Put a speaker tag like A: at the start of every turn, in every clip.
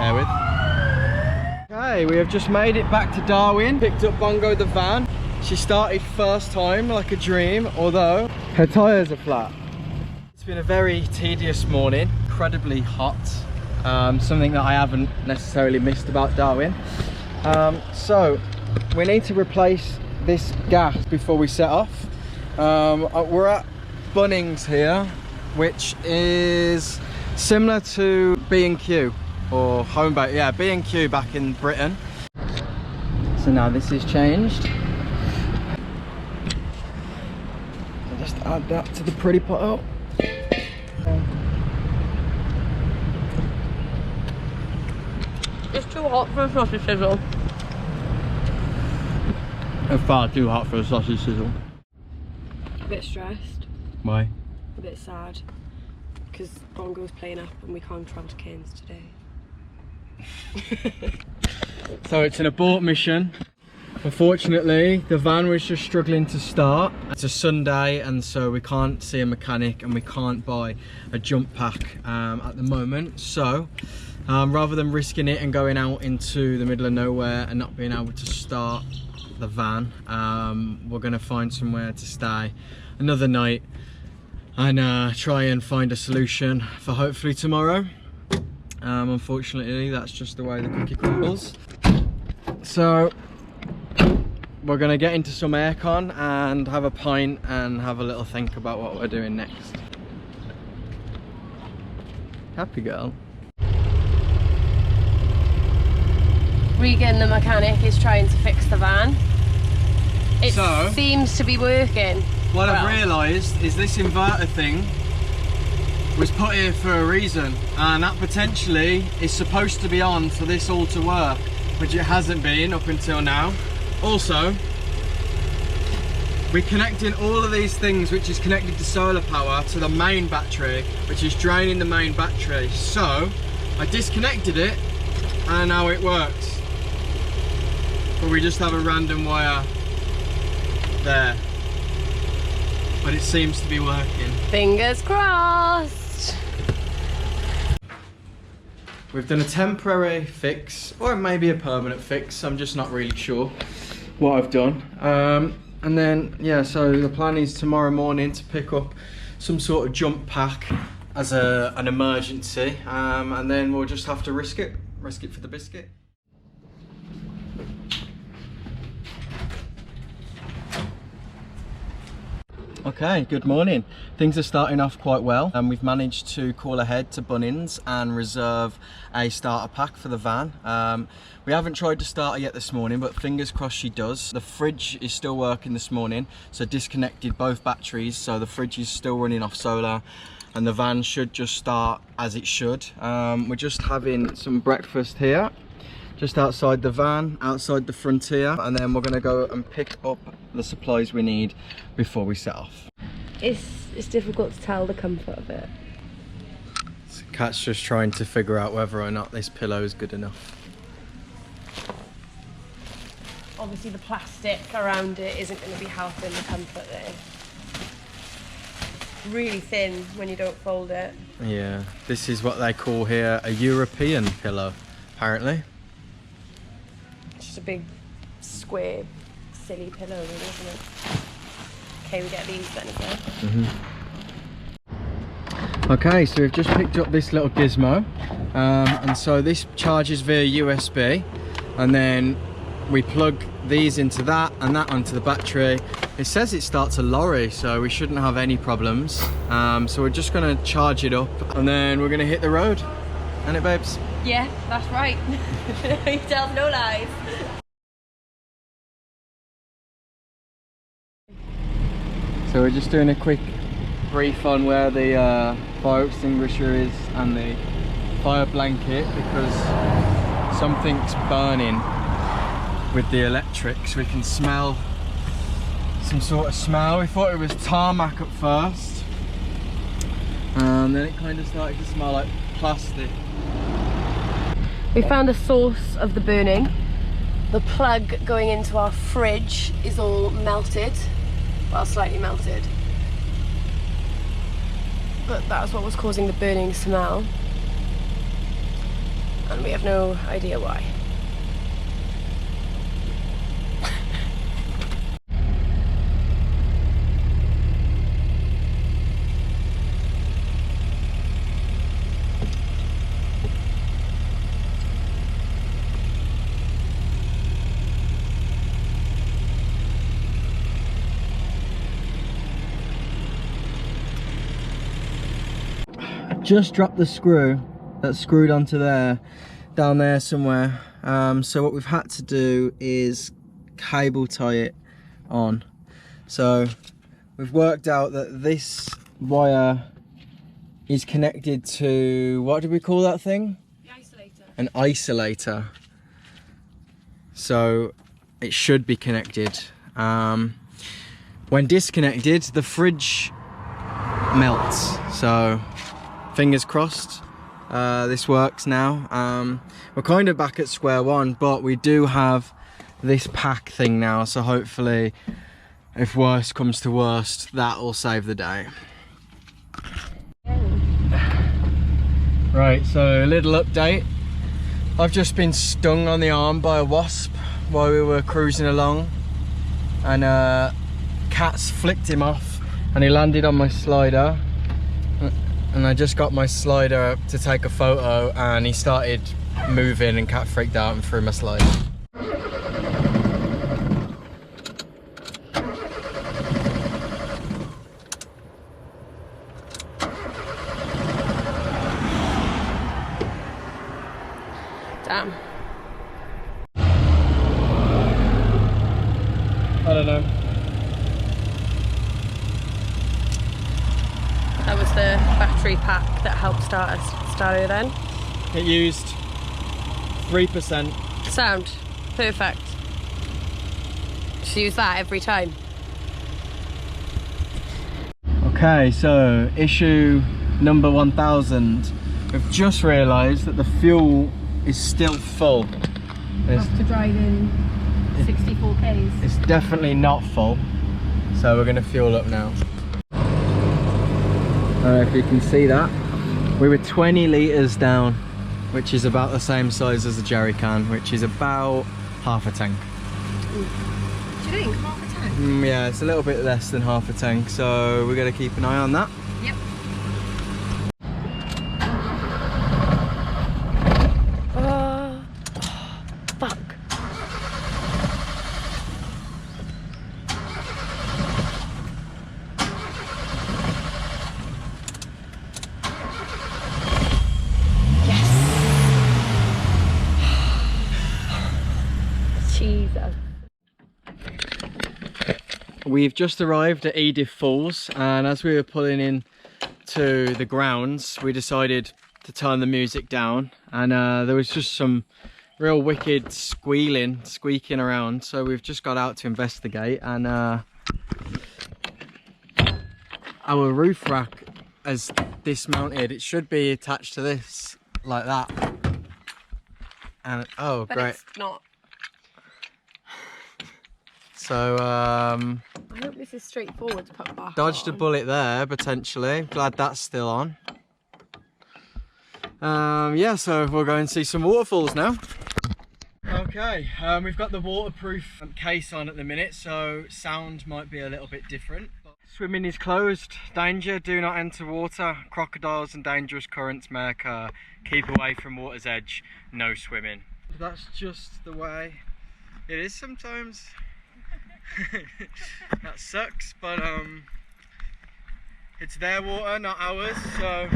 A: Bear with. Okay, we have just made it back to Darwin. Picked up Bongo the van. She started first time like a dream, although her tyres are flat. It's been a very tedious morning, incredibly hot. Something that I haven't necessarily missed about Darwin. So we need to replace this gas before we set off. We're at Bunnings here, which is similar to B&Q or Homebase, yeah, B&Q back in Britain. So now this is changed. I'll just add that to the pretty pot.
B: It's too hot for a sausage sizzle.
A: It's far too hot for a sausage sizzle.
B: A bit stressed.
A: Why?
B: A bit sad. Because Bongo's playing up and we can't travel to Cairns today.
A: So it's an abort mission. Unfortunately, the van was just struggling to start. It's a Sunday and so we can't see a mechanic and we can't buy a jump pack at the moment. So rather than risking it and going out into the middle of nowhere and not being able to start the van, we're going to find somewhere to stay another night and try and find a solution for hopefully tomorrow. Unfortunately, that's just the way the cookie crumbles. So we're going to get into some aircon and have a pint and have a little think about what we're doing next. Happy girl.
B: Regan, the mechanic, is trying to fix the van. It seems to be working.
A: What I've realised is this inverter thing was put here for a reason, and that potentially is supposed to be on for this all to work, which it hasn't been up until now. Also, we're connecting all of these things which is connected to solar power to the main battery, which is draining the main battery. So I disconnected it and now it works, but we just have a random wire there, but it seems to be working.
B: Fingers crossed.
A: We've done a temporary fix, or maybe a permanent fix. I'm just not really sure what I've done. And then, yeah, so the plan is tomorrow morning to pick up some sort of jump pack as an emergency. And then we'll just have to risk it for the biscuit. Okay, good morning. Things are starting off quite well and we've managed to call ahead to Bunnings and reserve a starter pack for the van. We haven't tried to start her yet this morning, but fingers crossed she does. The fridge is still working this morning, so disconnected both batteries, so the fridge is still running off solar and the van should just start as it should. We're just having some breakfast here, just outside the van, outside the frontier, and then we're gonna go and pick up the supplies we need before we set off.
B: It's difficult to tell the comfort of it.
A: So Kat's just trying to figure out whether or not this pillow is good enough.
B: Obviously the plastic around it isn't going to be helping the comfort there. Really thin when you don't fold it.
A: Yeah, this is what they call here a European pillow, apparently.
B: It's just a big, square, silly pillow, really, isn't it? Okay, we get these then again.
A: Okay, so we've just picked up this little gizmo, and so this charges via USB, and then we plug these into that and that onto the battery. It says it starts a lorry, so we shouldn't have any problems. So we're just gonna charge it up and then we're gonna hit the road. Ain't it, babes?
B: Yeah, that's right. You tell no lies.
A: So we're just doing a quick brief on where the fire extinguisher is and the fire blanket, because something's burning with the electrics. We can smell some sort of smell. We thought it was tarmac at first, and then it kind of started to smell like plastic.
B: We found the source of the burning. The plug going into our fridge is all melted, well, slightly melted, but that's what was causing the burning smell. and we have no idea why.
A: Just dropped the screw that's screwed onto there, down there somewhere. So what we've had to do is cable tie it on. So we've worked out that this wire is connected to, what do we call that thing?
B: The isolator.
A: An isolator. So it should be connected. When disconnected, the fridge melts. So fingers crossed this works now. We're kind of back at square one, but we do have this pack thing now, so hopefully if worst comes to worst, that will save the day. Right, so a little update. I've just been stung on the arm by a wasp while we were cruising along, and Cat's flicked him off and he landed on my slider. And I just got my slider to take a photo and he started moving and Cat freaked out and threw my slider.
B: Damn.
A: I don't know.
B: That was the battery pack that helped start it then.
A: It used 3%.
B: Sound. Perfect. Just use that every time.
A: Okay, so issue number 1000. We've just realised that the fuel is still full.
B: After driving 64 k's.
A: It's definitely not full. So we're going to fuel up now. I don't know if you can see that. We were 20 litres down, which is about the same size as a jerry can, which is about half a tank.
B: Do you think? Half a tank?
A: Yeah, it's a little bit less than half a tank, so we're going to keep an eye on that.
B: Yep. Fuck. Jesus.
A: We've just arrived at Edith Falls, and as we were pulling in to the grounds, we decided to turn the music down, and there was just some real wicked squeaking around, so we've just got out to investigate. And our roof rack has dismounted. It should be attached to this like that, and oh
B: But
A: great,
B: it's not.
A: so
B: I hope this is straightforward to put back
A: dodged a
B: on.
A: bullet there potentially. Glad that's still on. Yeah, so we'll go and see some waterfalls now. Okay, we've got the waterproof case on at the minute, so sound might be a little bit different. Swimming is closed. Danger, do not enter water. Crocodiles and dangerous currents may occur. Keep away from water's edge. No swimming. That's just the way it is sometimes. That sucks, but it's their water, not ours, so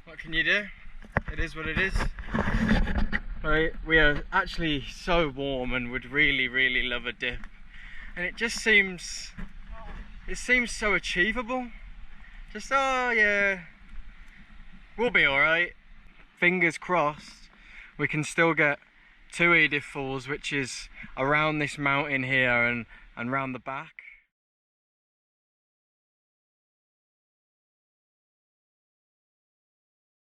A: what can you do? It is what it is. Right, we are actually so warm and would really love a dip, and it just seems so achievable. Just, oh yeah, we'll be alright. Fingers crossed we can still get to Edith Falls, which is around this mountain here and round the back.